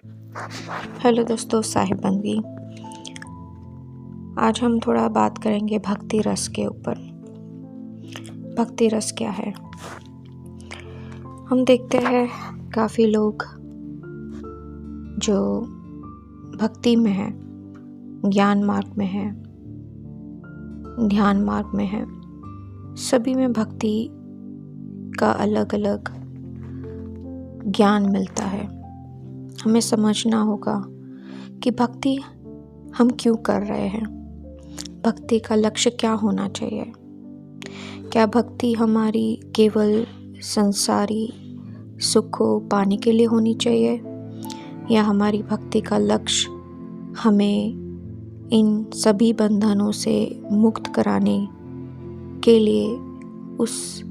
Hello दोस्तों, साहिब बंदगी। आज हम थोड़ा बात करेंगे भक्ति रस के ऊपर। भक्ति रस क्या है? हम देखते हैं काफ़ी लोग जो भक्ति में हैं, ज्ञान मार्ग में हैं, ध्यान मार्ग में हैं, सभी में भक्ति का अलग अलग ज्ञान मिलता है। हमें समझना होगा कि भक्ति हम क्यों कर रहे हैं, भक्ति का लक्ष्य क्या होना चाहिए। क्या भक्ति हमारी केवल संसारी सुख को पाने के लिए होनी चाहिए, या हमारी भक्ति का लक्ष्य हमें इन सभी बंधनों से मुक्त कराने के लिए उस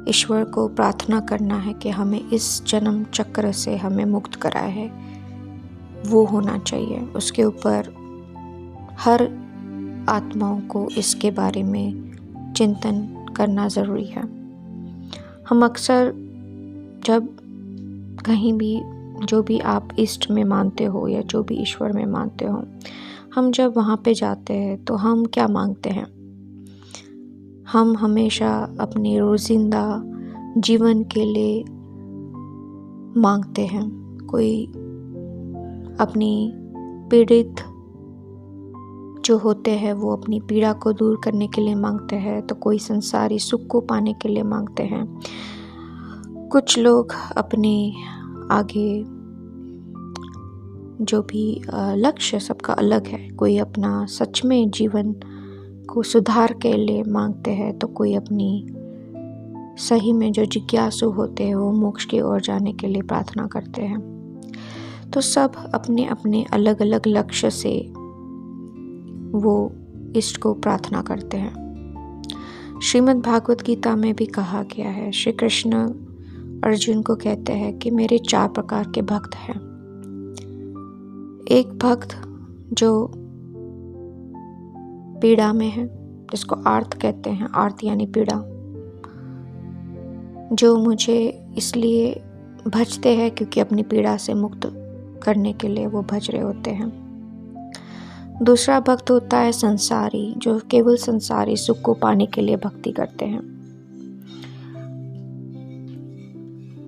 ईश्वर को प्रार्थना करना है कि हमें इस जन्म चक्र से हमें मुक्त कराया है, वो होना चाहिए। उसके ऊपर हर आत्माओं को इसके बारे में चिंतन करना ज़रूरी है। हम अक्सर जब कहीं भी जो भी आप इष्ट में मानते हो या जो भी ईश्वर में मानते हो, हम जब वहाँ पे जाते हैं तो हम क्या मांगते हैं? हम हमेशा अपनी रोज़िंदा जीवन के लिए मांगते हैं। कोई अपनी पीड़ित जो होते हैं वो अपनी पीड़ा को दूर करने के लिए मांगते हैं, तो कोई संसारी सुख को पाने के लिए मांगते हैं। कुछ लोग अपने आगे जो भी लक्ष्य सबका अलग है, कोई अपना सच में जीवन को सुधार के लिए मांगते हैं, तो कोई अपनी सही में जो जिज्ञासु होते हैं वो मोक्ष की ओर जाने के लिए प्रार्थना करते हैं। तो सब अपने अपने अलग अलग लक्ष्य से वो इष्ट को प्रार्थना करते हैं। श्रीमद् भागवत गीता में भी कहा गया है, श्री कृष्ण अर्जुन को कहते हैं कि मेरे 4 प्रकार के भक्त हैं। एक भक्त जो पीड़ा में है, जिसको आर्त कहते हैं, आर्त यानी पीड़ा, जो मुझे इसलिए भजते हैं क्योंकि अपनी पीड़ा से मुक्त करने के लिए वो भज रहे होते हैं। दूसरा भक्त होता है संसारी, जो केवल संसारी सुख को पाने के लिए भक्ति करते हैं।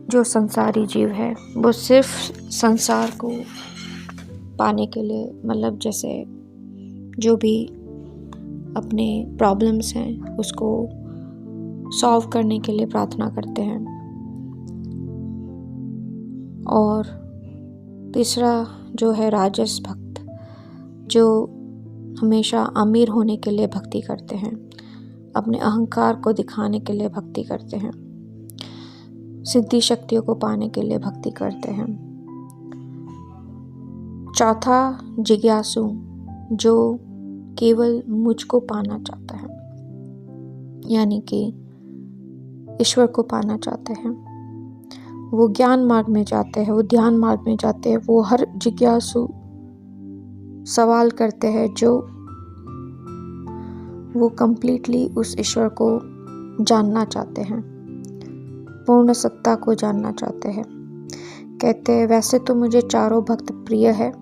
जो संसारी जीव है वो सिर्फ संसार को पाने के लिए, मतलब जैसे जो भी अपने प्रॉब्लम्स हैं उसको सॉल्व करने के लिए प्रार्थना करते हैं। और तीसरा जो है राजस भक्त, जो हमेशा अमीर होने के लिए भक्ति करते हैं, अपने अहंकार को दिखाने के लिए भक्ति करते हैं, सिद्धि शक्तियों को पाने के लिए भक्ति करते हैं। चौथा जिज्ञासु, जो केवल मुझको पाना चाहता है, यानी कि ईश्वर को पाना चाहते हैं। वो ज्ञान मार्ग में जाते हैं, वो ध्यान मार्ग में जाते हैं, वो हर जिज्ञासु सवाल करते हैं, जो वो कंप्लीटली उस ईश्वर को जानना चाहते हैं, पूर्ण सत्ता को जानना चाहते हैं। कहते हैं वैसे तो मुझे चारों भक्त प्रिय है,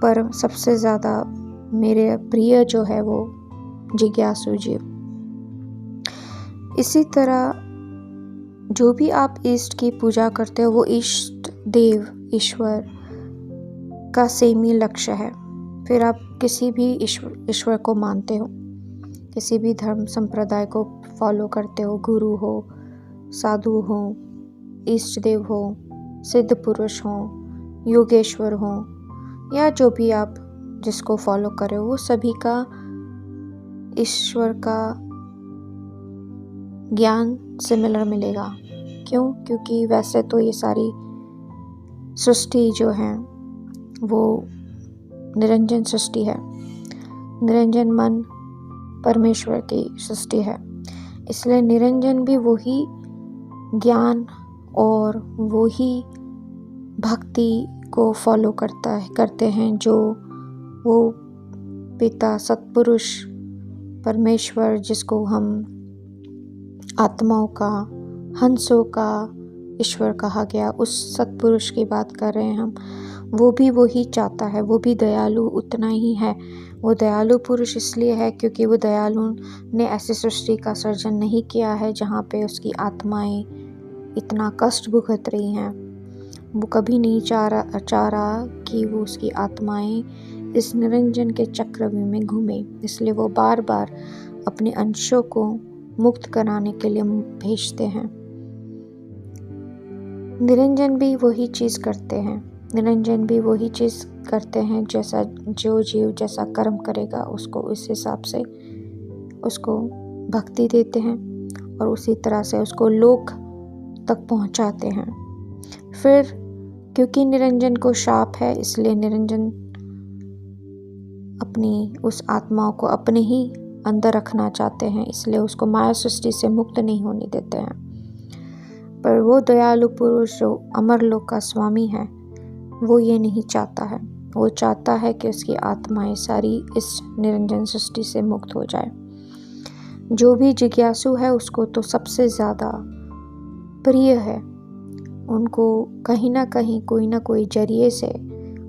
पर सबसे ज़्यादा मेरे प्रिय जो है वो जिज्ञासु जीव। इसी तरह जो भी आप इष्ट की पूजा करते हो वो इष्ट देव ईश्वर का सेम ही लक्ष्य है। फिर आप किसी भी ईश्वर को मानते हो, किसी भी धर्म संप्रदाय को फॉलो करते हो, गुरु हो, साधु हो, इष्ट देव हो, सिद्ध पुरुष हो, योगेश्वर हो, या जो भी आप जिसको फॉलो करे हो, वो सभी का ईश्वर का ज्ञान सिमिलर मिलेगा। क्यों? क्योंकि वैसे तो ये सारी सृष्टि जो है वो निरंजन सृष्टि है, निरंजन मन परमेश्वर की सृष्टि है। इसलिए निरंजन भी वही ज्ञान और वही भक्ति को फॉलो करते हैं जो वो पिता सत्पुरुष परमेश्वर, जिसको हम आत्माओं का, हंसों का, ईश्वर कहा गया, उस सत्पुरुष की बात कर रहे हैं हम। वो भी वही चाहता है, वो भी दयालु उतना ही है। वो दयालु पुरुष इसलिए है क्योंकि वो दयालु ने ऐसी सृष्टि का सर्जन नहीं किया है जहाँ पे उसकी आत्माएं इतना कष्ट भुगत रही हैं। वो कभी नहीं चाह रहा कि वो उसकी आत्माएं इस निरंजन के चक्रव्यूह में घूमे। इसलिए वो बार बार अपने अंशों को मुक्त कराने के लिए भेजते हैं। निरंजन भी वही चीज़ करते हैं। निरंजन भी वही चीज़ करते हैं, जैसा जो जीव जैसा कर्म करेगा उसको उस हिसाब से उसको भक्ति देते हैं और उसी तरह से उसको लोक तक पहुंचाते हैं। फिर क्योंकि निरंजन को शाप है, इसलिए निरंजन अपनी उस आत्माओं को अपने ही अंदर रखना चाहते हैं, इसलिए उसको माया सृष्टि से मुक्त नहीं होने देते हैं। पर वो दयालु पुरुष जो अमरलोक का स्वामी है, वो ये नहीं चाहता है। वो चाहता है कि उसकी आत्माएं सारी इस निरंजन सृष्टि से मुक्त हो जाए। जो भी जिज्ञासु है उसको तो सबसे ज़्यादा प्रिय है। उनको कहीं ना कहीं कोई ना कोई जरिए से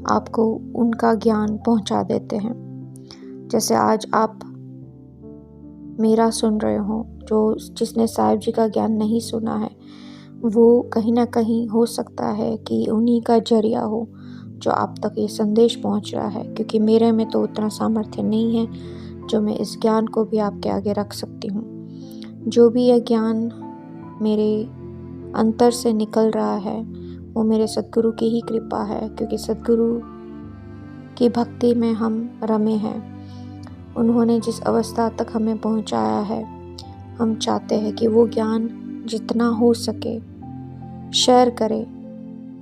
आपको उनका ज्ञान पहुंचा देते हैं। जैसे आज आप मेरा सुन रहे हो, जिसने साहिब जी का ज्ञान नहीं सुना है, वो कहीं ना कहीं हो सकता है कि उन्हीं का जरिया हो जो आप तक ये संदेश पहुंच रहा है, क्योंकि मेरे में तो उतना सामर्थ्य नहीं है जो मैं इस ज्ञान को भी आपके आगे रख सकती हूँ। जो भी यह ज्ञान मेरे अंतर से निकल रहा है वो मेरे सद्गुरु की ही कृपा है, क्योंकि सद्गुरु की भक्ति में हम रमे हैं। उन्होंने जिस अवस्था तक हमें पहुंचाया है, हम चाहते हैं कि वो ज्ञान जितना हो सके शेयर करें,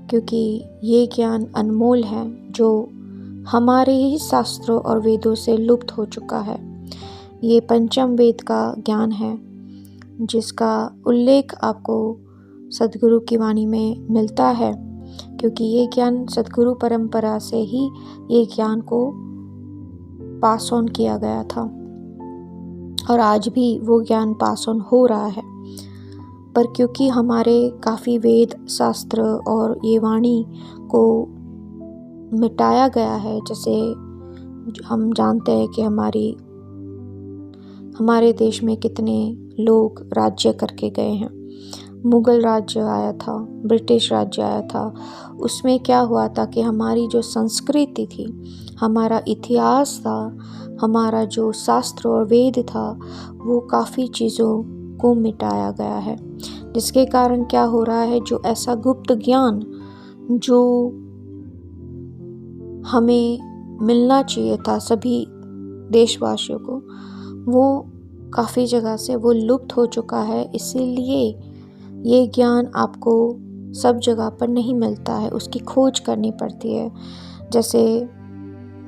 क्योंकि ये ज्ञान अनमोल है जो हमारे ही शास्त्रों और वेदों से लुप्त हो चुका है। ये पंचम वेद का ज्ञान है जिसका उल्लेख आपको सद्गुरु की वाणी में मिलता है, क्योंकि ये ज्ञान सद्गुरु परंपरा से ही ये ज्ञान को पास ऑन किया गया था और आज भी वो ज्ञान पास ऑन हो रहा है। पर क्योंकि हमारे काफ़ी वेद शास्त्र और ये वाणी को मिटाया गया है, जैसे हम जानते हैं कि हमारे देश में कितने लोग राज्य करके गए हैं। मुगल राज्य आया था, ब्रिटिश राज्य आया था, उसमें क्या हुआ था कि हमारी जो संस्कृति थी, हमारा इतिहास था, हमारा जो शास्त्र और वेद था, वो काफ़ी चीज़ों को मिटाया गया है। जिसके कारण क्या हो रहा है, जो ऐसा गुप्त ज्ञान जो हमें मिलना चाहिए था सभी देशवासियों को, वो काफ़ी जगह से वो लुप्त हो चुका है। इसीलिए ये ज्ञान आपको सब जगह पर नहीं मिलता है, उसकी खोज करनी पड़ती है। जैसे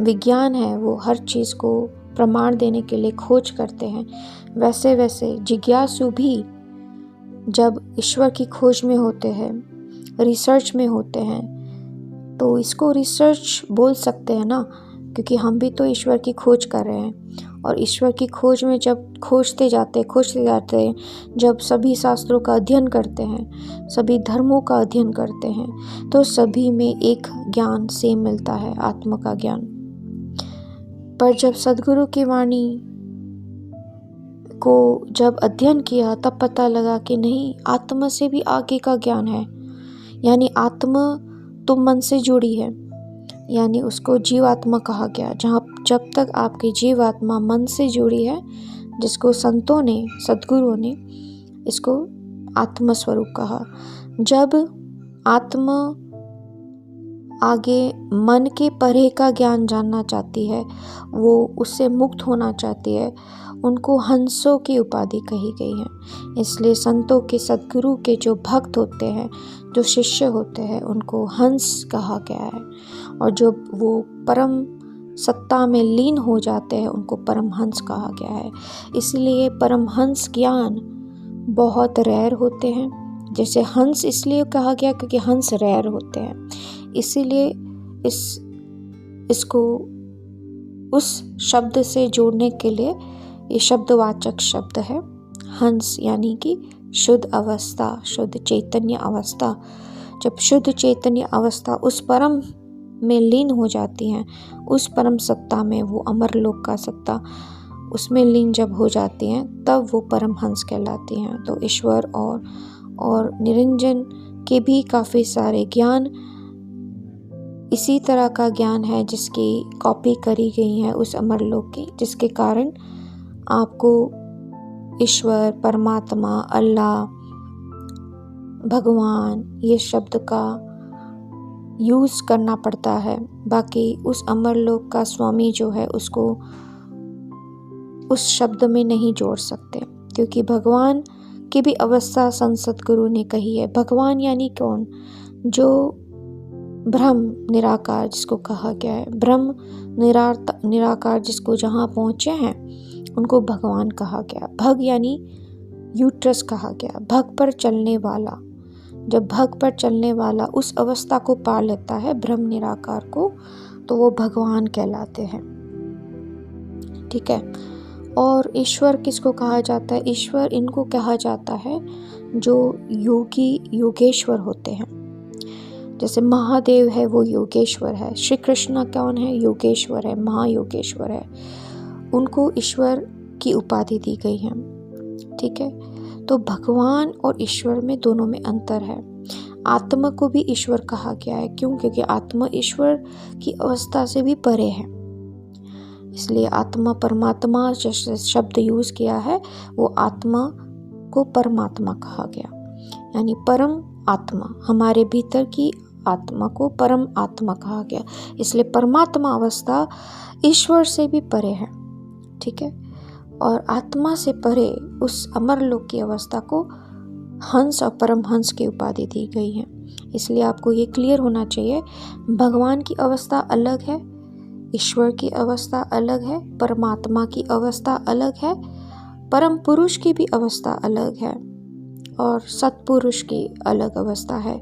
विज्ञान है, वो हर चीज़ को प्रमाण देने के लिए खोज करते हैं, वैसे वैसे जिज्ञासु भी जब ईश्वर की खोज में होते हैं, रिसर्च में होते हैं, तो इसको रिसर्च बोल सकते हैं ना, क्योंकि हम भी तो ईश्वर की खोज कर रहे हैं। और ईश्वर की खोज में जब खोजते जाते हैं, जब सभी शास्त्रों का अध्ययन करते हैं, सभी धर्मों का अध्ययन करते हैं, तो सभी में एक ज्ञान सेम मिलता है, आत्मा का ज्ञान। पर जब सद्गुरु की वाणी को जब अध्ययन किया, तब पता लगा कि नहीं, आत्मा से भी आगे का ज्ञान है। यानी आत्मा तो मन से जुड़ी है, यानी उसको जीवात्मा कहा गया। जब तक आपकी जीवात्मा मन से जुड़ी है, जिसको संतों ने, सद्गुरुओं ने इसको आत्म स्वरूप कहा। जब आत्मा आगे मन के परे का ज्ञान जानना चाहती है, वो उससे मुक्त होना चाहती है, उनको हंसों की उपाधि कही गई है। इसलिए संतों के, सद्गुरु के जो भक्त होते हैं, जो शिष्य होते हैं, उनको हंस कहा गया है। और जो वो परम सत्ता में लीन हो जाते हैं, उनको परमहंस कहा गया है। इसलिए परमहंस ज्ञान बहुत रेयर होते हैं। जैसे हंस इसलिए कहा गया क्योंकि हंस रेयर होते हैं, इसीलिए इसको उस शब्द से जोड़ने के लिए ये शब्दवाचक शब्द है हंस, यानी कि शुद्ध अवस्था, शुद्ध चैतन्य अवस्था, जब शुद्ध चैतन्य अवस्था उस परम में लीन हो जाती हैं, उस परम सत्ता में, वो अमर लोक का सत्ता, उसमें लीन जब हो जाती हैं तब वो परमहंस कहलाती हैं। तो ईश्वर और निरंजन के भी काफ़ी सारे ज्ञान इसी तरह का ज्ञान है जिसकी कॉपी करी गई है उस अमर लोक की, जिसके कारण आपको ईश्वर, परमात्मा, अल्लाह, भगवान ये शब्द का यूज़ करना पड़ता है। बाकी उस अमर लोक का स्वामी जो है उसको उस शब्द में नहीं जोड़ सकते, क्योंकि भगवान की भी अवस्था संत सद्गुरु ने कही है। भगवान यानी कौन? जो ब्रह्म निराकार जिसको कहा गया है, ब्रह्म निराकार जिसको जहाँ पहुँचे हैं उनको भगवान कहा गया। भग यानी यूट्रस कहा गया, भग पर चलने वाला। जब भग पर चलने वाला उस अवस्था को पा लेता है ब्रह्म निराकार को, तो वो भगवान कहलाते हैं। ठीक है। और ईश्वर किसको कहा जाता है? ईश्वर इनको कहा जाता है जो योगी योगेश्वर होते हैं। जैसे महादेव है वो योगेश्वर है, श्री कृष्ण कौन है? योगेश्वर है, महायोगेश्वर है। उनको ईश्वर की उपाधि दी गई है। ठीक है। तो भगवान और ईश्वर में दोनों में अंतर है। आत्मा को भी ईश्वर कहा गया है। क्यों? क्योंकि आत्मा ईश्वर की अवस्था से भी परे है, इसलिए आत्मा परमात्मा जैसे शब्द यूज किया है, वो आत्मा को परमात्मा कहा गया, यानी परम आत्मा, हमारे भीतर की आत्मा को परम आत्मा कहा गया। इसलिए परमात्मा अवस्था ईश्वर से भी परे है। ठीक है। और आत्मा से परे उस अमर लोक की अवस्था को हंस और परमहंस की उपाधि दी गई है। इसलिए आपको ये क्लियर होना चाहिए, भगवान की अवस्था अलग है, ईश्वर की अवस्था अलग है, परमात्मा की अवस्था अलग है, परम पुरुष की भी अवस्था अलग है, और सत्पुरुष की अलग अवस्था है।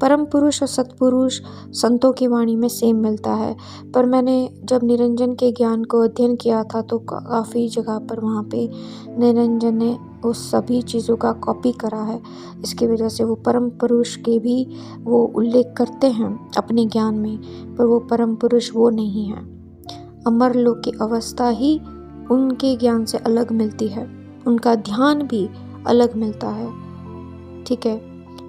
परम पुरुष और सत्पुरुष संतों की वाणी में सेम मिलता है, पर मैंने जब निरंजन के ज्ञान को अध्ययन किया था तो काफ़ी जगह पर वहाँ पे निरंजन ने उस सभी चीज़ों का कॉपी करा है। इसकी वजह से वो परम पुरुष के भी वो उल्लेख करते हैं अपने ज्ञान में, पर वो परम पुरुष वो नहीं है। अमर लोक की अवस्था ही उनके ज्ञान से अलग मिलती है, उनका ध्यान भी अलग मिलता है। ठीक है।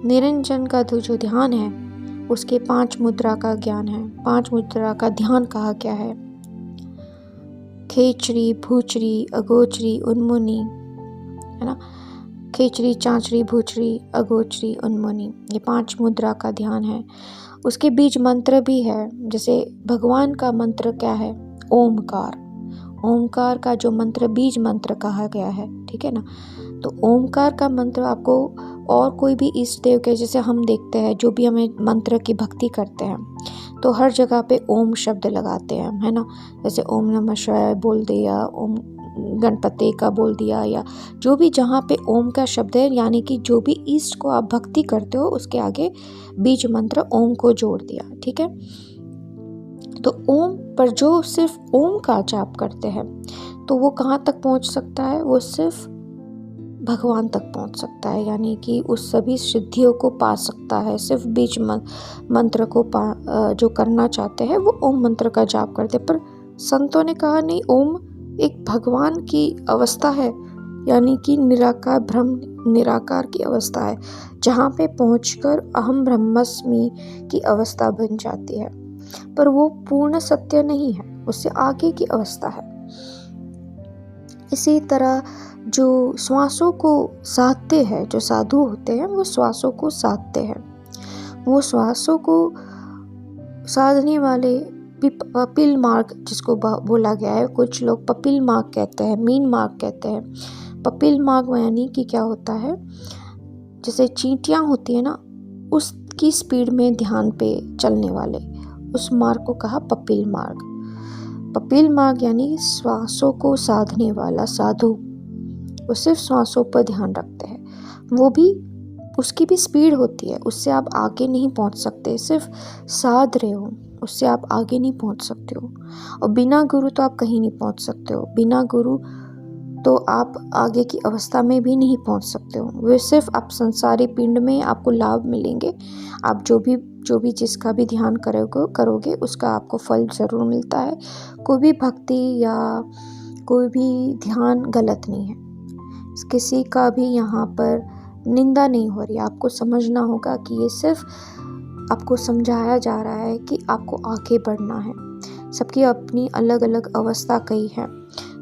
निरंजन का जो ध्यान है उसके 5 मुद्रा का ज्ञान है, 5 मुद्रा का ध्यान कहा गया है। खेचरी, भूचरी, अगोचरी, उन्मुनी, है ना। खेचरी, चांचरी, भूचरी, अगोचरी, उन्मुनी, ये 5 मुद्रा का ध्यान है। उसके बीज मंत्र भी है। जैसे भगवान का मंत्र क्या है? ओमकार। ओमकार का जो मंत्र बीज मंत्र कहा गया है, ठीक है ना। तो ओमकार का मंत्र आपको और कोई भी इष्ट देव के, जैसे हम देखते हैं जो भी हमें मंत्र की भक्ति करते हैं तो हर जगह पे ओम शब्द लगाते हैं, है ना। जैसे ओम नमः शिवाय बोल दिया, ओम गणपति का बोल दिया, या जो भी जहाँ पे ओम का शब्द है, यानी कि जो भी इष्ट को आप भक्ति करते हो उसके आगे बीज मंत्र ओम को जोड़ दिया। ठीक है। तो ओम पर जो सिर्फ ओम का जाप करते हैं तो वो कहाँ तक पहुँच सकता है? वो सिर्फ भगवान तक पहुँच सकता है, यानी कि उस सभी सिद्धियों को पा सकता है। सिर्फ बीज मंत्र को जो करना चाहते हैं वो ओम मंत्र का जाप करते, पर संतों ने कहा नहीं, ओम एक भगवान की अवस्था है, यानी कि निराकार ब्रह्म निराकार की अवस्था है, जहाँ पे पहुँचकर अहम ब्रह्मस्मि की अवस्था बन जाती है। पर वो पूर्ण सत्य नहीं है, उससे आगे की अवस्था है। इसी तरह जो श्वासों को साधते हैं, जो साधु होते हैं वो श्वासों को साधते हैं। वो श्वासों को साधने वाले पपिल मार्ग जिसको बोला गया है, कुछ लोग पपिल मार्ग कहते हैं, मीन मार्ग कहते हैं। पपिल मार्ग यानी कि क्या होता है? जैसे चींटियाँ होती है ना, उसकी स्पीड में ध्यान पे चलने वाले, उस मार्ग को कहा पपिल मार्ग। पपिल मार्ग यानी श्वासों को साधने वाला साधु, वो सिर्फ श्वासों पर ध्यान रखते हैं। वो भी, उसकी भी स्पीड होती है, उससे आप आगे नहीं पहुंच सकते, सिर्फ साध रहे हो, उससे आप आगे नहीं पहुंच सकते हो। और बिना गुरु तो आप कहीं नहीं पहुंच सकते हो। बिना गुरु तो आप आगे की अवस्था में भी नहीं पहुंच सकते हो। वे सिर्फ आप संसारी पिंड में आपको लाभ मिलेंगे। आप जो भी जिसका भी ध्यान करोगे उसका आपको फल ज़रूर मिलता है। कोई भी भक्ति या कोई भी ध्यान गलत नहीं है। किसी का भी यहाँ पर निंदा नहीं हो रही। आपको समझना होगा कि ये सिर्फ आपको समझाया जा रहा है कि आपको आगे बढ़ना है। सबकी अपनी अलग अलग अवस्था कई है,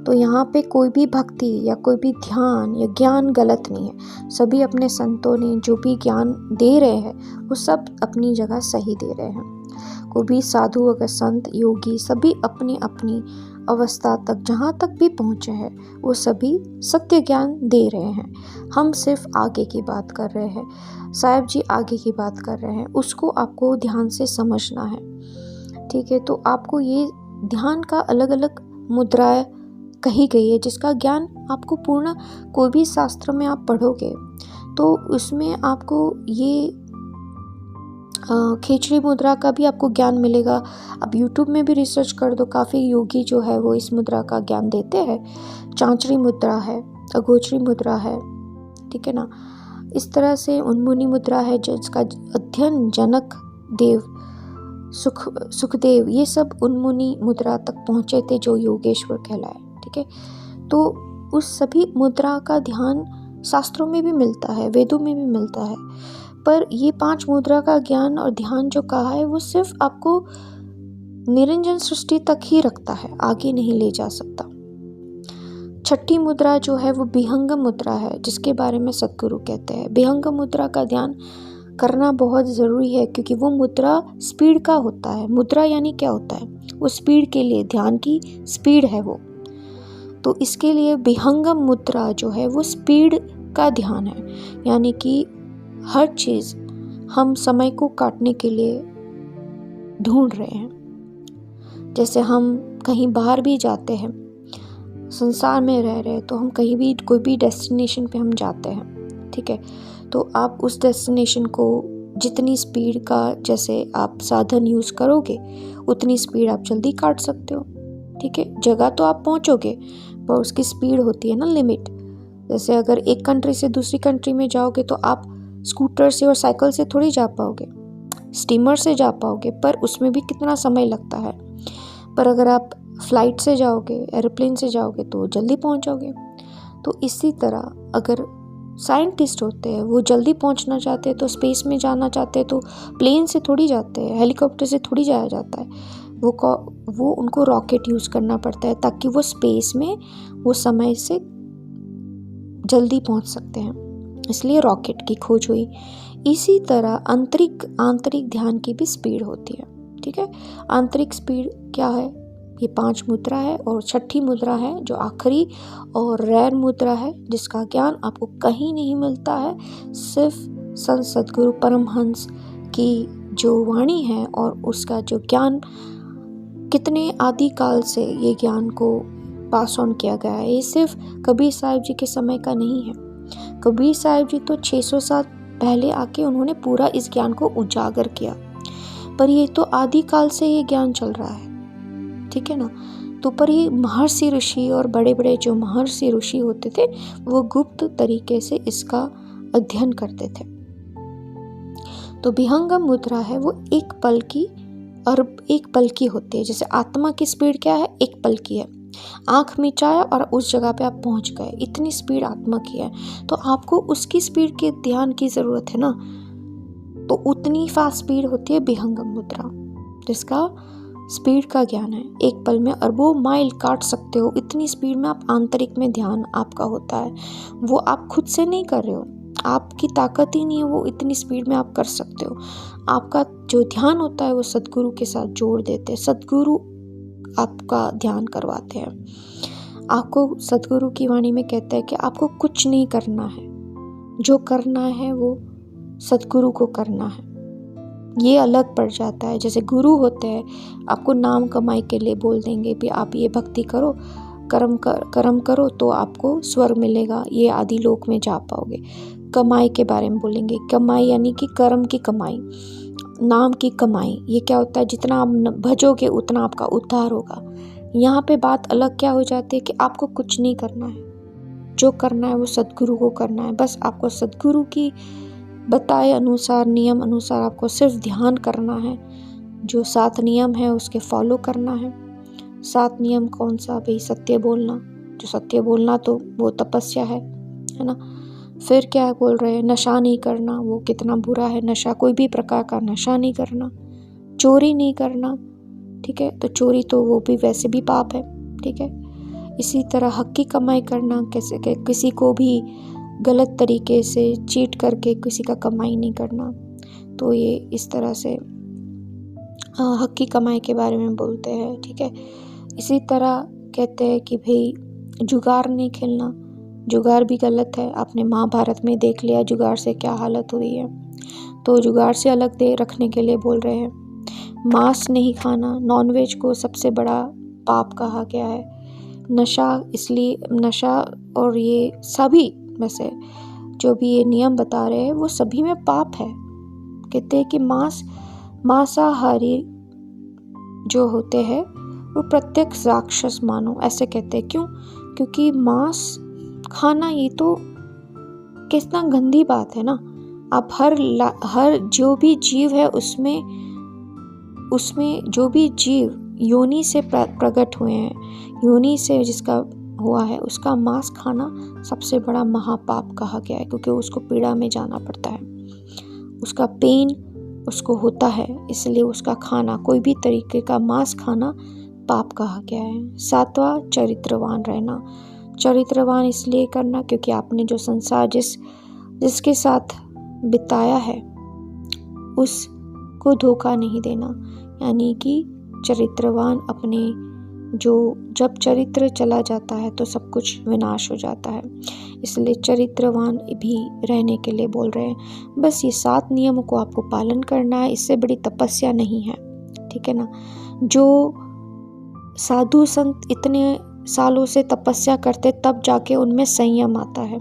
तो यहाँ पे कोई भी भक्ति या कोई भी ध्यान या ज्ञान गलत नहीं है। सभी अपने संतों ने जो भी ज्ञान दे रहे हैं वो सब अपनी जगह सही दे रहे हैं। कोई भी साधु अगर संत योगी सभी अपनी अपनी अवस्था तक जहाँ तक भी पहुँचे हैं वो सभी सत्य ज्ञान दे रहे हैं। हम सिर्फ आगे की बात कर रहे हैं। साहिब जी आगे की बात कर रहे हैं, उसको आपको ध्यान से समझना है। ठीक है, तो आपको ये ध्यान का अलग अलग मुद्राएं कही गई है जिसका ज्ञान आपको पूर्ण कोई भी शास्त्र में आप पढ़ोगे तो उसमें आपको ये खेचरी मुद्रा का भी आपको ज्ञान मिलेगा। आप यूट्यूब में भी रिसर्च कर दो, काफ़ी योगी जो है वो इस मुद्रा का ज्ञान देते हैं। चांचरी मुद्रा है, अगोचरी मुद्रा है, ठीक है ना। इस तरह से उन्मुनी मुद्रा है जिसका अध्ययन जनक देव सुखदेव ये सब उन्मुनी मुद्रा तक पहुँचे थे जो योगेश्वर कहलाए। ठीक है, तो उस सभी मुद्रा का ध्यान शास्त्रों में भी मिलता है, वेदों में भी मिलता है। पर ये 5 मुद्रा का ज्ञान और ध्यान जो कहा है वो सिर्फ आपको निरंजन सृष्टि तक ही रखता है, आगे नहीं ले जा सकता। छठी मुद्रा जो है वो विहंगम मुद्रा है जिसके बारे में सद्गुरु कहते हैं। विहंगम मुद्रा का ध्यान करना बहुत ज़रूरी है क्योंकि वो मुद्रा स्पीड का होता है। मुद्रा यानी क्या होता है, वो स्पीड के लिए, ध्यान की स्पीड है वो। तो इसके लिए विहंगम मुद्रा जो है वो स्पीड का ध्यान है, यानी कि हर चीज़ हम समय को काटने के लिए ढूंढ रहे हैं। जैसे हम कहीं बाहर भी जाते हैं, संसार में रह रहे हैं तो हम कहीं भी कोई भी डेस्टिनेशन पे हम जाते हैं। ठीक है, तो आप उस डेस्टिनेशन को जितनी स्पीड का जैसे आप साधन यूज़ करोगे उतनी स्पीड आप जल्दी काट सकते हो। ठीक है, जगह तो आप पहुंचोगे पर उसकी स्पीड होती है ना लिमिट। जैसे अगर एक कंट्री से दूसरी कंट्री में जाओगे तो आप स्कूटर से और साइकिल से थोड़ी जा पाओगे, स्टीमर से जा पाओगे, पर उसमें भी कितना समय लगता है। पर अगर आप फ्लाइट से जाओगे, एरोप्लेन से जाओगे तो जल्दी पहुंच जाओगे। तो इसी तरह अगर साइंटिस्ट होते हैं वो जल्दी पहुंचना चाहते हैं तो स्पेस में जाना चाहते हैं तो प्लेन से थोड़ी जाते हैं, हेलीकॉप्टर से थोड़ी जाया जाता है। वो उनको रॉकेट यूज़ करना पड़ता है ताकि वो स्पेस में वो समय से जल्दी पहुंच सकते हैं, इसलिए रॉकेट की खोज हुई। इसी तरह आंतरिक ध्यान की भी स्पीड होती है। ठीक है, आंतरिक स्पीड क्या है, ये 5 मुद्रा है और छठी मुद्रा है जो आखिरी और रेयर मुद्रा है जिसका ज्ञान आपको कहीं नहीं मिलता है, सिर्फ संत सद्गुरु परमहंस की जो वाणी है और उसका जो ज्ञान कितने आदिकाल से ये ज्ञान को पास ऑन किया गया है। ये सिर्फ कबीर साहिब जी के समय का नहीं है। कबीर साहिब जी तो 600 साल पहले आके उन्होंने पूरा इस ज्ञान को उजागर किया, पर ये तो आदिकाल से ये ज्ञान चल रहा है। ठीक है ना, तो पर ये महर्षि ऋषि और बड़े बड़े जो महर्षि ऋषि होते थे वो गुप्त तरीके से इसका अध्ययन करते थे। तो विहंगम मुद्रा है वो एक पल की होती है। जैसे आत्मा की स्पीड क्या है, एक पल की है। आंख मिचाया और उस जगह पे आप पहुंच गए, इतनी स्पीड आत्मा की है। तो आपको उसकी स्पीड के ध्यान की जरूरत है ना, तो उतनी फास्ट स्पीड होती है विहंगम मुद्रा जिसका स्पीड का ज्ञान है। एक पल में अरबों माइल काट सकते हो, इतनी स्पीड में आप आंतरिक में ध्यान आपका होता है। वो आप खुद से नहीं कर रहे हो, आपकी ताकत ही नहीं है वो इतनी स्पीड में आप कर सकते हो। आपका जो ध्यान होता है वो सद्गुरु के साथ जोड़ देते हैं, सद्गुरु आपका ध्यान करवाते हैं। आपको सद्गुरु की वाणी में कहता है कि आपको कुछ नहीं करना है, जो करना है वो सद्गुरु को करना है। ये अलग पड़ जाता है। जैसे गुरु होते हैं, आपको नाम कमाई के लिए बोल देंगे कि आप ये भक्ति करो, कर्म करो तो आपको स्वर्ग मिलेगा, ये आदि लोक में जा पाओगे। कमाई के बारे में बोलेंगे, कमाई यानी कि कर्म की कमाई, नाम की कमाई। ये क्या होता है, जितना आप भजोगे उतना आपका उद्धार होगा। यहाँ पे बात अलग क्या हो जाती है कि आपको कुछ नहीं करना है, जो करना है वो सद्गुरु को करना है। बस आपको सद्गुरु की बताए अनुसार, नियम अनुसार आपको सिर्फ ध्यान करना है। जो 7 नियम है उसके फॉलो करना है। 7 नियम कौन सा भाई? सत्य बोलना। जो सत्य बोलना तो वो तपस्या है ना। फिर क्या बोल रहे हैं? नशा नहीं करना। वो कितना बुरा है नशा, कोई भी प्रकार का नशा नहीं करना। चोरी नहीं करना, ठीक है, तो चोरी तो वो भी वैसे भी पाप है, ठीक है। इसी तरह हक की कमाई करना, कैसे कि किसी को भी गलत तरीके से चीट करके किसी का कमाई नहीं करना। तो ये इस तरह से हक की कमाई के बारे में बोलते हैं, ठीक है। इसी तरह कहते हैं कि भाई जुगार नहीं खेलना। जुगार भी गलत है। आपने महाभारत में देख लिया जुगार से क्या हालत हुई है। तो जुगार से अलग दे रखने के लिए बोल रहे हैं। मांस नहीं खाना, नॉनवेज को सबसे बड़ा पाप कहा गया है। नशा, इसलिए नशा और ये सभी में से जो भी ये नियम बता रहे हैं वो सभी में पाप है। कहते हैं कि मांसाहारी जो होते हैं वो प्रत्यक्ष राक्षस मानो, ऐसे कहते हैं। क्यों? क्योंकि मांस खाना ये तो कितना गंदी बात है ना। आप हर जो भी जीव है उसमें जो भी जीव योनि से प्रकट हुए हैं, योनि से जिसका हुआ है, उसका मांस खाना सबसे बड़ा महापाप कहा गया है। क्योंकि उसको पीड़ा में जाना पड़ता है, उसका पेन उसको होता है, इसलिए उसका खाना, कोई भी तरीके का मांस खाना पाप कहा गया है। 7वां, चरित्रवान रहना। चरित्रवान इसलिए करना क्योंकि आपने जो संसार जिसके साथ बिताया है उसको धोखा नहीं देना। यानी कि चरित्रवान अपने जब चरित्र चला जाता है तो सब कुछ विनाश हो जाता है, इसलिए चरित्रवान भी रहने के लिए बोल रहे हैं। बस ये 7 नियमों को आपको पालन करना है, इससे बड़ी तपस्या नहीं है, ठीक है ना। जो साधु संत इतने सालों से तपस्या करते तब जाके उनमें संयम आता है।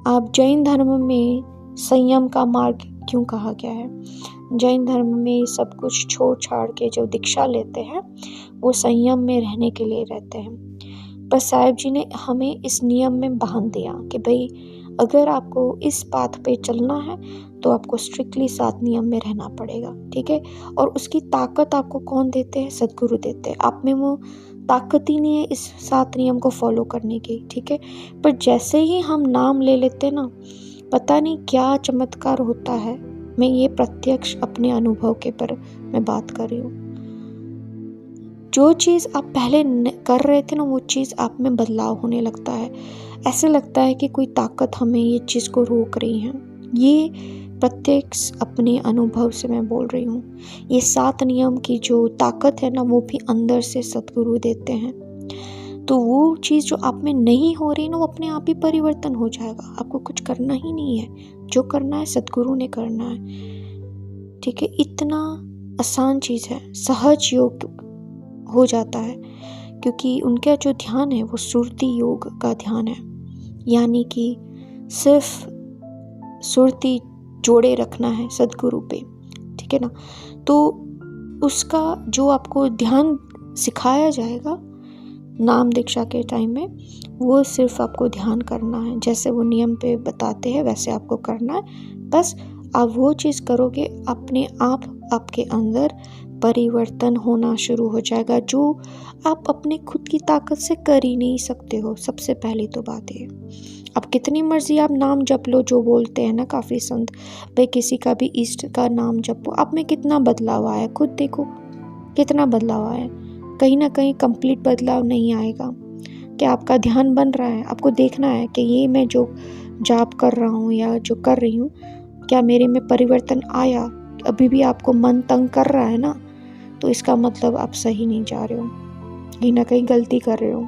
आप जैन धर्म में संयम का मार्ग क्यों कहा गया है? जैन धर्म में सब कुछ छोड़ छाड़ के जो दीक्षा लेते हैं वो संयम में रहने के लिए रहते हैं। बस साहिब जी ने हमें इस नियम में बांध दिया कि भाई अगर आपको इस पाथ पे चलना है तो आपको स्ट्रिक्टली 7 नियम में रहना पड़ेगा, ठीक है। और उसकी ताकत आपको कौन देते हैं? सद्गुरु देते हैं। आप में वो ताकत ही नहीं है इस 7 नियम को फॉलो करने की, ठीक है। पर जैसे ही हम नाम ले लेते हैं ना, पता नहीं क्या चमत्कार होता है। मैं ये प्रत्यक्ष अपने अनुभव के पर मैं बात कर रही हूँ। जो चीज़ आप पहले कर रहे थे ना, वो चीज़ आप में बदलाव होने लगता है। ऐसे लगता है कि कोई ताकत हमें ये चीज़ को रोक रही है। ये प्रत्यक्ष अपने अनुभव से मैं बोल रही हूँ। ये 7 नियम की जो ताकत है ना, वो भी अंदर से सद्गुरु देते हैं। तो वो चीज़ जो आप में नहीं हो रही ना, वो अपने आप ही परिवर्तन हो जाएगा। आपको कुछ करना ही नहीं है, जो करना है सद्गुरु ने करना है, ठीक है। इतना आसान चीज़ है, सहज योग हो जाता है क्योंकि उनका जो ध्यान है वो सुरति योग का ध्यान है। यानी कि सिर्फ सुरति जोड़े रखना है सद्गुरु पे, ठीक है ना। तो उसका जो आपको ध्यान सिखाया जाएगा नाम दीक्षा के टाइम में, वो सिर्फ आपको ध्यान करना है। जैसे वो नियम पे बताते हैं वैसे आपको करना है। बस आप वो चीज़ करोगे, अपने आप आपके अंदर परिवर्तन होना शुरू हो जाएगा, जो आप अपने खुद की ताकत से कर ही नहीं सकते हो। सबसे पहली तो बात है, अब कितनी मर्जी आप नाम जप लो, जो बोलते हैं ना काफ़ी संत, भाई किसी का भी इष्ट का नाम जपो। आप में कितना बदलाव आया, खुद देखो कितना बदलाव आया। कहीं ना कहीं कंप्लीट बदलाव नहीं आएगा। क्या आपका ध्यान बन रहा है? आपको देखना है कि ये मैं जो जाप कर रहा हूँ या जो कर रही हूँ, क्या मेरे में परिवर्तन आया? अभी भी आपको मन तंग कर रहा है ना, तो इसका मतलब आप सही नहीं जा रहे हो, कहीं ना कहीं गलती कर रहे हो।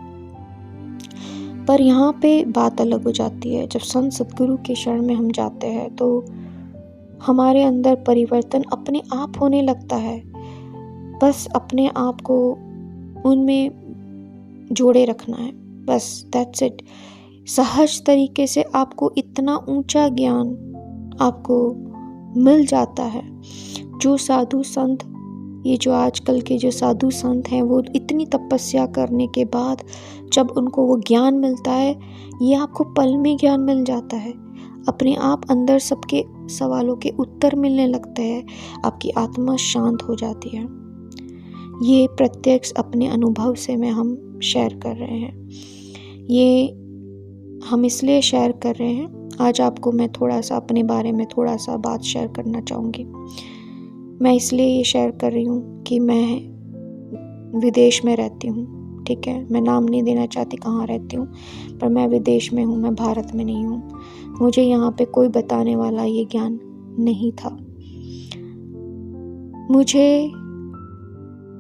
पर यहाँ पे बात अलग हो जाती है। जब संत सद्गुरु के शरण में हम जाते हैं तो हमारे अंदर परिवर्तन अपने आप होने लगता है। बस अपने आप को उनमें जोड़े रखना है, बस दैट्स इट। सहज तरीके से आपको इतना ऊंचा ज्ञान आपको मिल जाता है जो साधु संत ये जो आजकल के जो साधु संत हैं वो इतनी तपस्या करने के बाद जब उनको वो ज्ञान मिलता है, ये आपको पल में ज्ञान मिल जाता है। अपने आप अंदर सबके सवालों के उत्तर मिलने लगते हैं, आपकी आत्मा शांत हो जाती है। ये प्रत्यक्ष अपने अनुभव से हम शेयर कर रहे हैं। ये हम इसलिए शेयर कर रहे हैं, आज आपको मैं थोड़ा सा अपने बारे में थोड़ा सा बात शेयर करना चाहूँगी। मैं इसलिए ये शेयर कर रही हूँ कि मैं विदेश में रहती हूँ, ठीक है। मैं नाम नहीं देना चाहती कहाँ रहती हूँ, पर मैं विदेश में हूँ, मैं भारत में नहीं हूँ। मुझे यहाँ पे कोई बताने वाला ये ज्ञान नहीं था मुझे,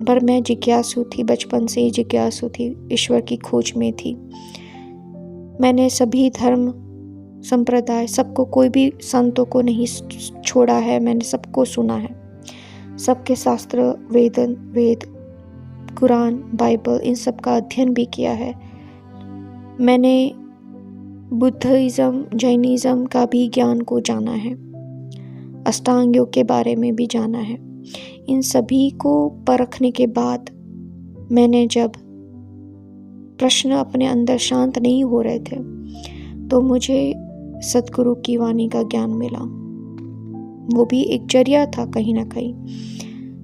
पर मैं जिज्ञासु थी, बचपन से ही जिज्ञासु थी, ईश्वर की खोज में थी। मैंने सभी धर्म संप्रदाय सबको, कोई भी संतों को नहीं छोड़ा है, मैंने सबको सुना है, सबके शास्त्र, वेद, कुरान, बाइबल, इन सब का अध्ययन भी किया है। मैंने बुद्धिज़्म, जैनिज़्म का भी ज्ञान को जाना है, अष्टांग योग के बारे में भी जाना है। इन सभी को परखने के बाद मैंने जब प्रश्न अपने अंदर शांत नहीं हो रहे थे, तो मुझे सद्गुरु की वाणी का ज्ञान मिला। वो भी एक जरिया था कहीं ना कहीं,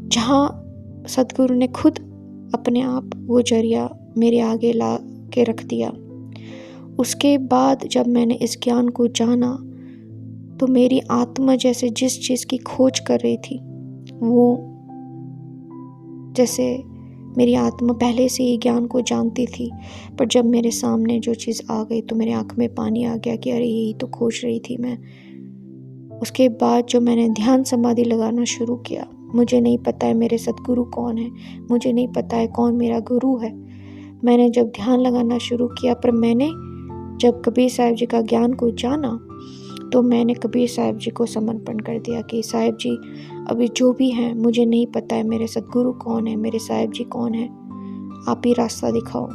जहाँ सद्गुरु ने खुद अपने आप वो जरिया मेरे आगे ला के रख दिया। उसके बाद जब मैंने इस ज्ञान को जाना, तो मेरी आत्मा जैसे जिस चीज़ की खोज कर रही थी, वो जैसे मेरी आत्मा पहले से ही ज्ञान को जानती थी, पर जब मेरे सामने जो चीज़ आ गई तो मेरे आँख में पानी आ गया कि अरे यही तो खोज रही थी मैं। उसके बाद जो मैंने ध्यान समाधि लगाना शुरू किया, मुझे नहीं पता है मेरे सद्गुरु कौन है, मुझे नहीं पता है कौन मेरा गुरु है। मैंने जब ध्यान लगाना शुरू किया, पर मैंने जब कबीर साहिब जी का ज्ञान को जाना, तो मैंने कबीर साहिब जी को समर्पण कर दिया कि साहिब जी, अभी जो भी हैं मुझे नहीं पता है मेरे सद्गुरु कौन है, मेरे साहिब जी कौन है, आप ही रास्ता दिखाओ।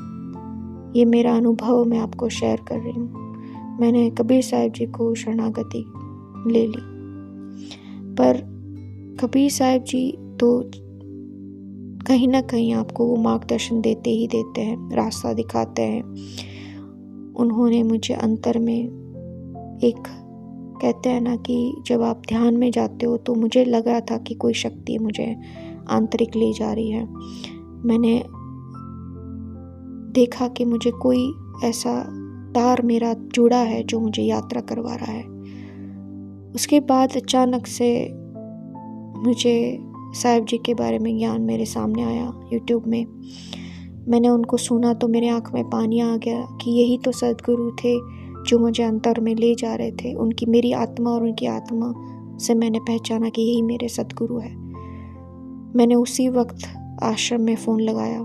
ये मेरा अनुभव मैं आपको शेयर कर रही हूँ। मैंने कबीर साहिब जी को शरणागति ले ली, पर कबीर साहिब जी तो कहीं ना कहीं आपको वो मार्गदर्शन देते ही देते हैं, रास्ता दिखाते हैं। उन्होंने मुझे अंतर में एक, कहते हैं ना कि जब आप ध्यान में जाते हो, तो मुझे लग रहा था कि कोई शक्ति मुझे आंतरिक ले जा रही है। मैंने देखा कि मुझे कोई ऐसा तार मेरा जुड़ा है जो मुझे यात्रा करवा रहा है। उसके बाद अचानक से मुझे साहिब जी के बारे में ज्ञान मेरे सामने आया यूट्यूब में। मैंने उनको सुना तो मेरे आँख में पानी आ गया कि यही तो सद्गुरु थे जो मुझे अंतर में ले जा रहे थे। उनकी, मेरी आत्मा और उनकी आत्मा से मैंने पहचाना कि यही मेरे सद्गुरु है। मैंने उसी वक्त आश्रम में फ़ोन लगाया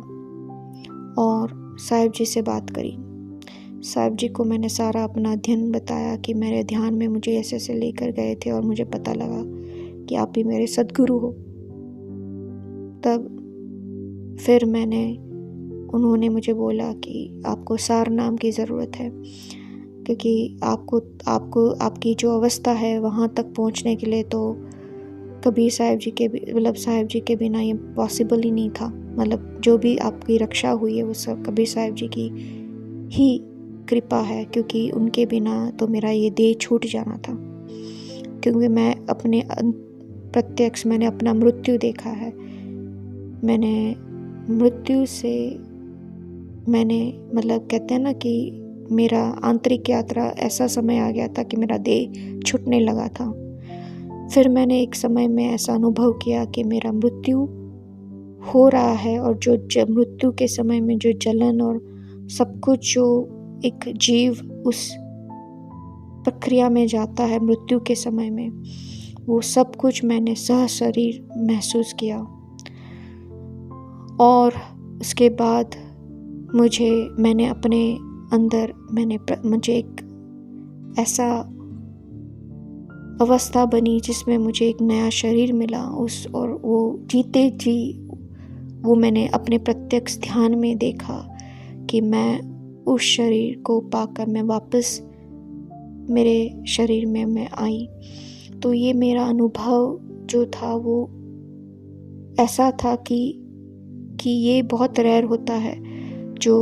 और साहिब जी से बात करी। साहिब जी को मैंने सारा अपना अध्ययन बताया कि मेरे ध्यान में मुझे ऐसे ऐसे लेकर गए थे और मुझे पता लगा कि आप ही मेरे सद्गुरु हो। तब फिर उन्होंने मुझे बोला कि आपको सार नाम की ज़रूरत है, क्योंकि आपको आपकी जो अवस्था है वहाँ तक पहुँचने के लिए तो कबीर साहिब जी के, मतलब साहिब जी के बिना ये पॉसिबल ही नहीं था। मतलब जो भी आपकी रक्षा हुई है वो सब कबीर साहिब जी की ही कृपा है, क्योंकि उनके बिना तो मेरा ये देह छूट जाना था। क्योंकि मैं अपने प्रत्यक्ष मैंने अपना मृत्यु देखा है। मैंने मृत्यु से मतलब कहते हैं ना कि मेरा आंतरिक यात्रा, ऐसा समय आ गया था कि मेरा देह छूटने लगा था। फिर मैंने एक समय में ऐसा अनुभव किया कि मेरा मृत्यु हो रहा है, और जो मृत्यु के समय में जो जलन और सब कुछ जो एक जीव उस प्रक्रिया में जाता है मृत्यु के समय में, वो सब कुछ मैंने सहशरीर महसूस किया। और उसके बाद मैंने अपने अंदर मुझे एक ऐसा अवस्था बनी जिसमें मुझे एक नया शरीर मिला, और वो जीते जी वो मैंने अपने प्रत्यक्ष ध्यान में देखा कि मैं उस शरीर को पाकर मैं वापस मेरे शरीर में मैं आई। तो ये मेरा अनुभव जो था वो ऐसा था कि ये बहुत रेयर होता है जो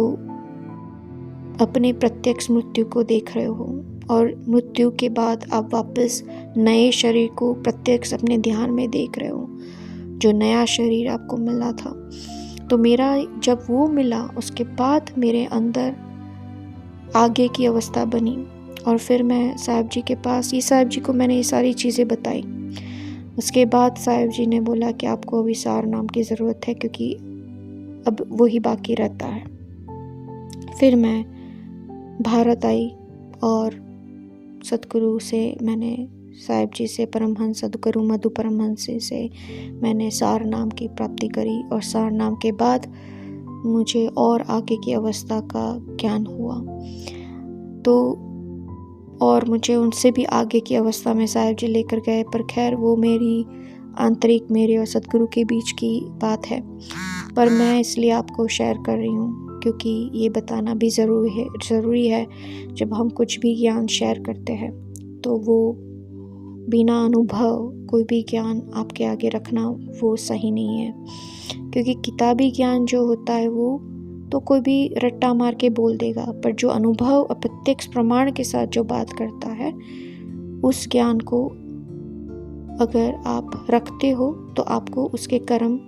अपने प्रत्यक्ष मृत्यु को देख रहे हो और मृत्यु के बाद आप वापस नए शरीर को प्रत्यक्ष अपने ध्यान में देख रहे हो, जो नया शरीर आपको मिला था। तो मेरा जब वो मिला उसके बाद मेरे अंदर आगे की अवस्था बनी और फिर मैं साहिब जी के पास, ये साहिब जी को मैंने ये सारी चीज़ें बताई। उसके बाद साहिब जी ने बोला कि आपको अभी सार नाम की ज़रूरत है क्योंकि अब वही बाकी रहता है। फिर मैं भारत आई और सतगुरु से मैंने, साहिब जी से, परमहंस सदगुरु मधु परमहंस से मैंने सार नाम की प्राप्ति करी और सार नाम के बाद मुझे और आगे की अवस्था का ज्ञान हुआ। तो और मुझे उनसे भी आगे की अवस्था में साहिब जी लेकर गए, पर खैर वो मेरी आंतरिक, मेरे और सतगुरु के बीच की बात है। पर मैं इसलिए आपको शेयर कर रही हूँ क्योंकि ये बताना भी ज़रूरी है। जब हम कुछ भी ज्ञान शेयर करते हैं तो वो बिना अनुभव कोई भी ज्ञान आपके आगे रखना वो सही नहीं है, क्योंकि किताबी ज्ञान जो होता है वो तो कोई भी रट्टा मार के बोल देगा, पर जो अनुभव और प्रत्यक्ष प्रमाण के साथ जो बात करता है उस ज्ञान को अगर आप रखते हो तो आपको उसके कर्म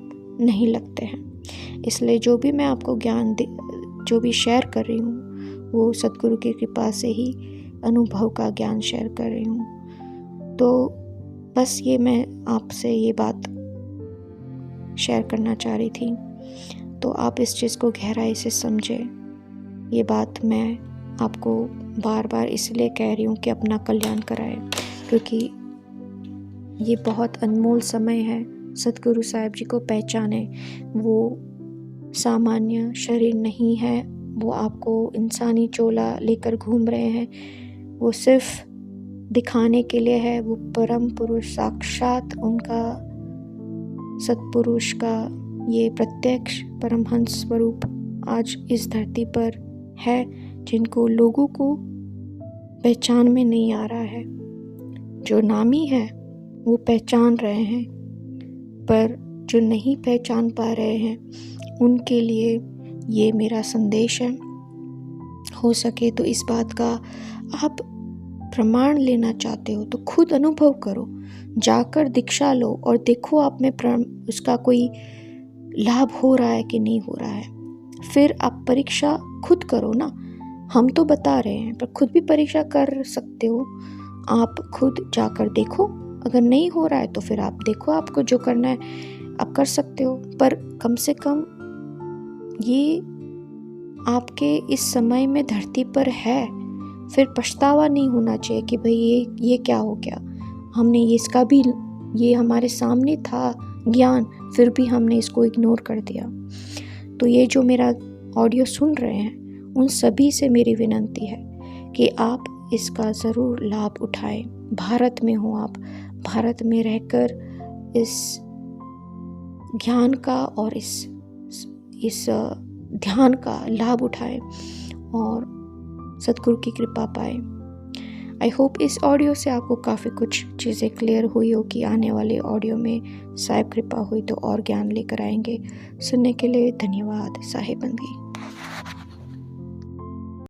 नहीं लगते हैं। इसलिए जो भी मैं आपको ज्ञान जो भी शेयर कर रही हूँ वो सतगुरु की कृपा से ही अनुभव का ज्ञान शेयर कर रही हूँ। तो बस ये मैं आपसे ये बात शेयर करना चाह रही थी, तो आप इस चीज़ को गहराई से समझें। ये बात मैं आपको बार बार इसलिए कह रही हूँ कि अपना कल्याण कराए, क्योंकि ये बहुत अनमोल समय है। सतगुरु साहिब जी को पहचाने, वो सामान्य शरीर नहीं है, वो आपको इंसानी चोला लेकर घूम रहे हैं, वो सिर्फ दिखाने के लिए है। वो परम पुरुष साक्षात उनका सतपुरुष का ये प्रत्यक्ष परमहंस स्वरूप आज इस धरती पर है, जिनको लोगों को पहचान में नहीं आ रहा है। जो नामी है वो पहचान रहे हैं, पर जो नहीं पहचान पा रहे हैं उनके लिए ये मेरा संदेश है। हो सके तो इस बात का आप प्रमाण लेना चाहते हो तो खुद अनुभव करो, जाकर दीक्षा लो और देखो आप में उसका कोई लाभ हो रहा है कि नहीं हो रहा है। फिर आप परीक्षा खुद करो ना, हम तो बता रहे हैं, पर खुद भी परीक्षा कर सकते हो। आप खुद जाकर देखो, अगर नहीं हो रहा है तो फिर आप देखो, आपको जो करना है आप कर सकते हो। पर कम से कम ये आपके इस समय में धरती पर है, फिर पछतावा नहीं होना चाहिए कि भाई ये क्या हो गया, हमने इसका भी, ये हमारे सामने था ज्ञान, फिर भी हमने इसको इग्नोर कर दिया। तो ये जो मेरा ऑडियो सुन रहे हैं उन सभी से मेरी विनती है कि आप इसका ज़रूर लाभ उठाएं। भारत में हो आप, भारत में रहकर इस ज्ञान का और इस ध्यान का लाभ उठाएं और सतगुरु की कृपा पाए। आई होप इस ऑडियो से आपको काफ़ी कुछ चीज़ें क्लियर हुई हो कि आने वाले ऑडियो में साहिब कृपा हुई तो और ज्ञान लेकर आएंगे। सुनने के लिए धन्यवाद। साहिब बंदी।